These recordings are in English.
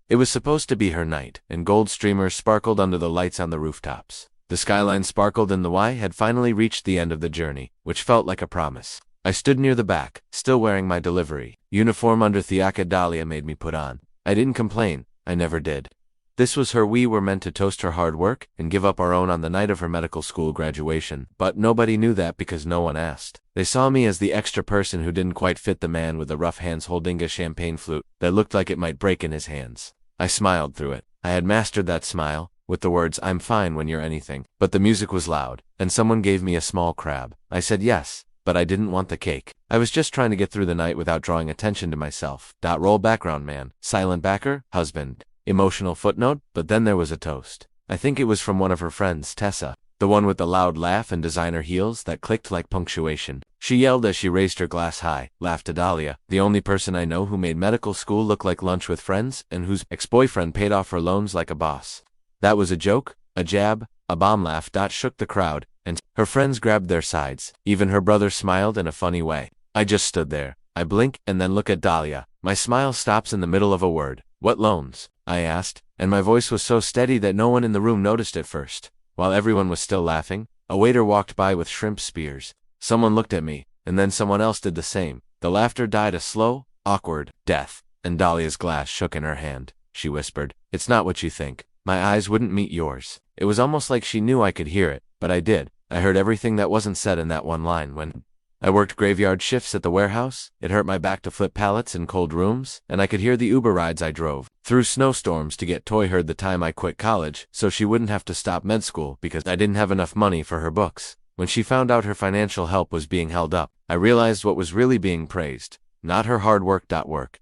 It was supposed to be her night, and gold streamers sparkled under the lights on the rooftops. The skyline sparkled and the Y had finally reached the end of the journey, which felt like a promise. I stood near the back, still wearing my delivery uniform under Thiaka Dahlia made me put on. I didn't complain, I never did. This was her. We were meant to toast her hard work and give up our own on the night of her medical school graduation, but nobody knew that because no one asked. They saw me as the extra person who didn't quite fit the man with the rough hands holding a champagne flute that looked like it might break in his hands. I smiled through it. I had mastered that smile, with the words, "I'm fine when you're anything." But the music was loud, and someone gave me a small crab. I said yes, but I didn't want the cake. I was just trying to get through the night without drawing attention to myself. Roll background man, silent backer, husband. Emotional footnote, but then there was a toast. I think it was from one of her friends, Tessa, the one with the loud laugh and designer heels that clicked like punctuation. She yelled as she raised her glass high, laughed to Dahlia, the only person I know who made medical school look like lunch with friends and whose ex-boyfriend paid off her loans like a boss. That was a joke, a jab, a bomb laugh. Shook the crowd, and her friends grabbed their sides. Even her brother smiled in a funny way. I just stood there. I blink and then look at Dahlia. My smile stops in the middle of a word. "What loans?" I asked, and my voice was so steady that no one in the room noticed at first. While everyone was still laughing, a waiter walked by with shrimp spears. Someone looked at me, and then someone else did the same. The laughter died a slow, awkward death, and Dahlia's glass shook in her hand. She whispered, "It's not what you think. My eyes wouldn't meet yours." It was almost like she knew I could hear it, but I did. I heard everything that wasn't said in that one line. When I worked graveyard shifts at the warehouse, it hurt my back to flip pallets in cold rooms, and I could hear the Uber rides I drove through snowstorms to get Toy heard the time I quit college so she wouldn't have to stop med school because I didn't have enough money for her books. When she found out her financial help was being held up, I realized what was really being praised. Not her hard work,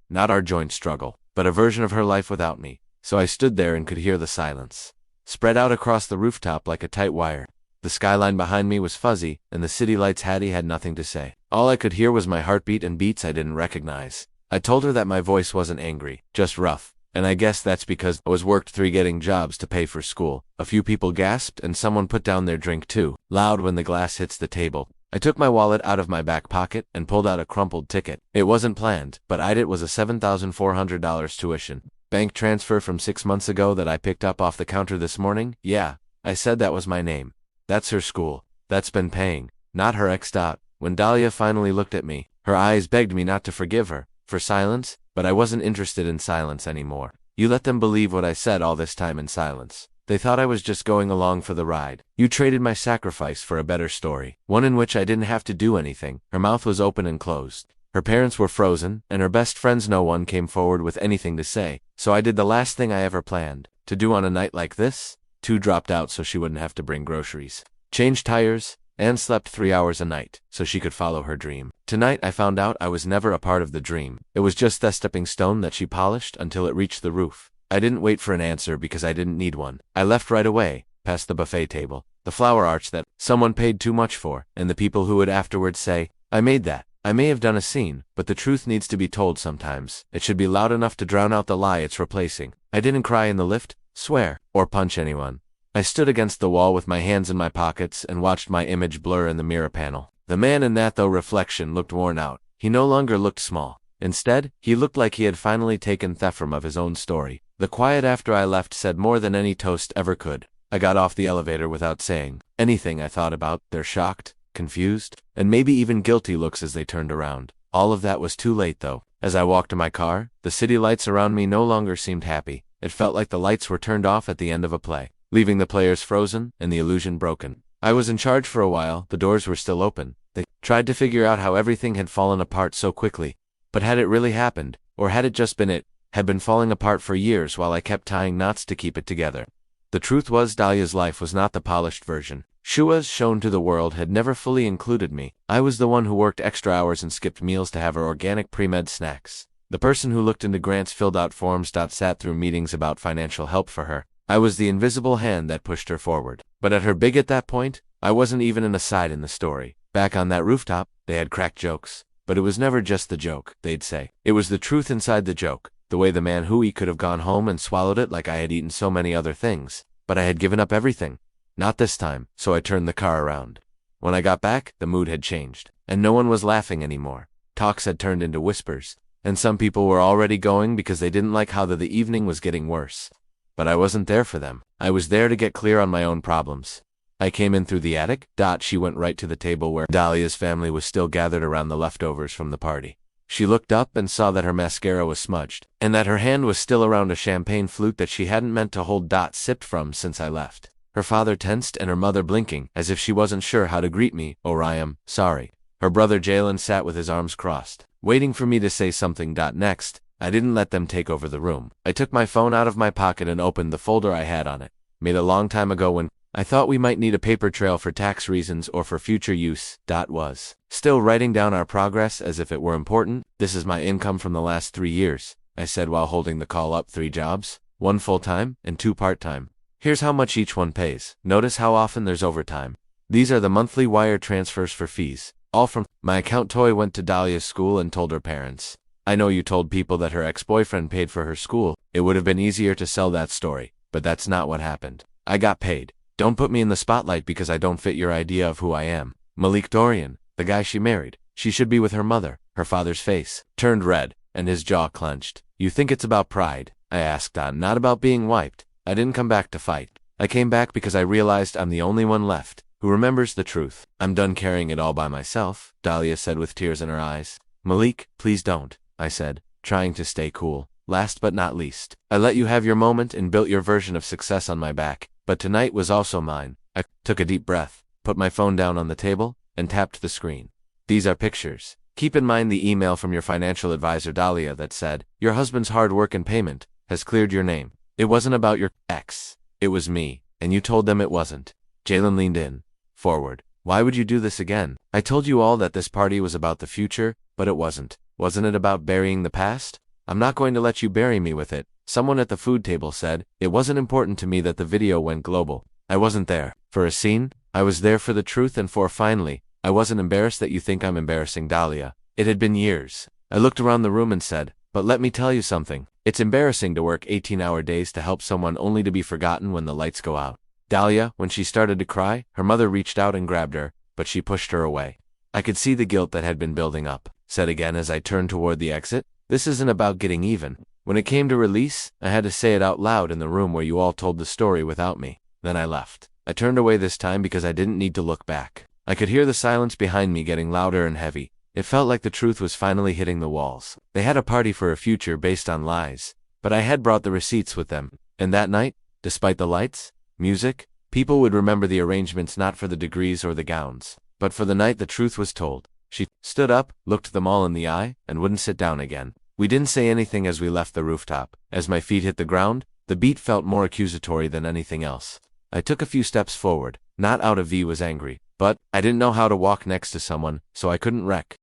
not our joint struggle, but a version of her life without me. So I stood there and could hear the silence spread out across the rooftop like a tight wire. The skyline behind me was fuzzy, and the city lights. Hattie had nothing to say. All I could hear was my heartbeat and beats I didn't recognize. I told her that my voice wasn't angry, just rough, and I guess that's because I was worked 3 getting jobs to pay for school. A few people gasped, and someone put down their drink too, loud when the glass hits the table. I took my wallet out of my back pocket and pulled out a crumpled ticket. It wasn't planned, but it was a $7,400 tuition bank transfer from 6 months ago that I picked up off the counter this morning. Yeah, I said that was my name. That's her school. That's been paying, not her ex. When Dahlia finally looked at me, her eyes begged me not to forgive her for silence, but I wasn't interested in silence anymore. You let them believe what I said all this time in silence. They thought I was just going along for the ride. You traded my sacrifice for a better story, one in which I didn't have to do anything. Her mouth was open and closed. Her parents were frozen, and her best friends. No one came forward with anything to say, so I did the last thing I ever planned to do on a night like this. 2 dropped out so she wouldn't have to bring groceries, changed tires, and slept 3 hours a night so she could follow her dream. Tonight I found out I was never a part of the dream. It was just the stepping stone that she polished until it reached the roof. I didn't wait for an answer because I didn't need one. I left right away, past the buffet table, the flower arch that someone paid too much for, and the people who would afterwards say, "I made that." I may have done a scene, but the truth needs to be told sometimes. It should be loud enough to drown out the lie it's replacing. I didn't cry in the lift, swear, or punch anyone. I stood against the wall with my hands in my pockets and watched my image blur in the mirror panel. The man in that reflection looked worn out. He no longer looked small. Instead, he looked like he had finally taken Thefram of his own story. The quiet after I left said more than any toast ever could. I got off the elevator without saying anything. I thought about their shocked, confused, and maybe even guilty looks as they turned around. All of that was too late though. As I walked to my car, the city lights around me no longer seemed happy. It felt like the lights were turned off at the end of a play, leaving the players frozen and the illusion broken. I was in charge for a while. The doors were still open. They tried to figure out how everything had fallen apart so quickly. But had it really happened? Or had it just been had been falling apart for years while I kept tying knots to keep it together? The truth was Dahlia's life was not the polished version. Shua's shown to the world had never fully included me. I was the one who worked extra hours and skipped meals to have her organic pre-med snacks. The person who looked into grants, filled out forms, sat through meetings about financial help for her. I was the invisible hand that pushed her forward. But at her big at that point, I wasn't even an aside in the story. Back on that rooftop, they had cracked jokes. But it was never just the joke, they'd say. It was the truth inside the joke. The way the man who could have gone home and swallowed it like I had eaten so many other things. But I had given up everything. Not this time, so I turned the car around. When I got back, the mood had changed, and no one was laughing anymore. Talks had turned into whispers, and some people were already going because they didn't like how the evening was getting worse. But I wasn't there for them. I was there to get clear on my own problems. I came in through the attic. She went right to the table where Dahlia's family was still gathered around the leftovers from the party. She looked up and saw that her mascara was smudged, and that her hand was still around a champagne flute that she hadn't meant to hold. Sipped from since I left. Her father tensed and her mother blinking, as if she wasn't sure how to greet me. "Oh, Ryan, sorry." Her brother Jalen sat with his arms crossed, waiting for me to say something. Next, I didn't let them take over the room. I took my phone out of my pocket and opened the folder I had on it, made a long time ago when I thought we might need a paper trail for tax reasons or for future use. Was still writing down our progress as if it were important. "This is my income from the last 3 years," I said while holding the call up. 3 jobs, 1 full-time and 2 part-time. Here's how much each one pays. Notice how often there's overtime. These are the monthly wire transfers for fees, all from my account. Toy went to Dahlia's school and told her parents. I know you told people that her ex-boyfriend paid for her school. It would have been easier to sell that story, but that's not what happened. I got paid. Don't put me in the spotlight because I don't fit your idea of who I am. Malik Dorian, the guy she married. She should be with her mother. Her father's face turned red, and his jaw clenched. "You think it's about pride?" I asked. "Not about being wiped. I didn't come back to fight. I came back because I realized I'm the only one left who remembers the truth. I'm done carrying it all by myself," Dahlia said with tears in her eyes. "Malik, please don't," I said, trying to stay cool. "Last but not least, I let you have your moment and built your version of success on my back, but tonight was also mine." I took a deep breath, put my phone down on the table, and tapped the screen. "These are pictures. Keep in mind the email from your financial advisor Dahlia that said, 'Your husband's hard work and payment has cleared your name.' It wasn't about your ex. It was me, and you told them it wasn't." Jalen leaned forward. "Why would you do this again? I told you all that this party was about the future, but it wasn't. Wasn't it about burying the past? I'm not going to let you bury me with it." Someone at the food table said. "It wasn't important to me that the video went global. I wasn't there for a scene. I was there for the truth and for finally, I wasn't embarrassed that you think I'm embarrassing Dahlia." It had been years. I looked around the room and said, "But let me tell you something. It's embarrassing to work 18-hour days to help someone only to be forgotten when the lights go out." Dahlia, when she started to cry, her mother reached out and grabbed her, but she pushed her away. I could see the guilt that had been building up. Said again as I turned toward the exit, "This isn't about getting even." When it came to release, I had to say it out loud in the room where you all told the story without me. Then I left. I turned away this time because I didn't need to look back. I could hear the silence behind me getting louder and heavy. It felt like the truth was finally hitting the walls. They had a party for a future based on lies, but I had brought the receipts with them. And that night, despite the lights, music, people would remember the arrangements not for the degrees or the gowns, but for the night the truth was told. She stood up, looked them all in the eye, and wouldn't sit down again. We didn't say anything as we left the rooftop. As my feet hit the ground, the beat felt more accusatory than anything else. I took a few steps forward. Not out of V was angry, but I didn't know how to walk next to someone, so I couldn't wreck.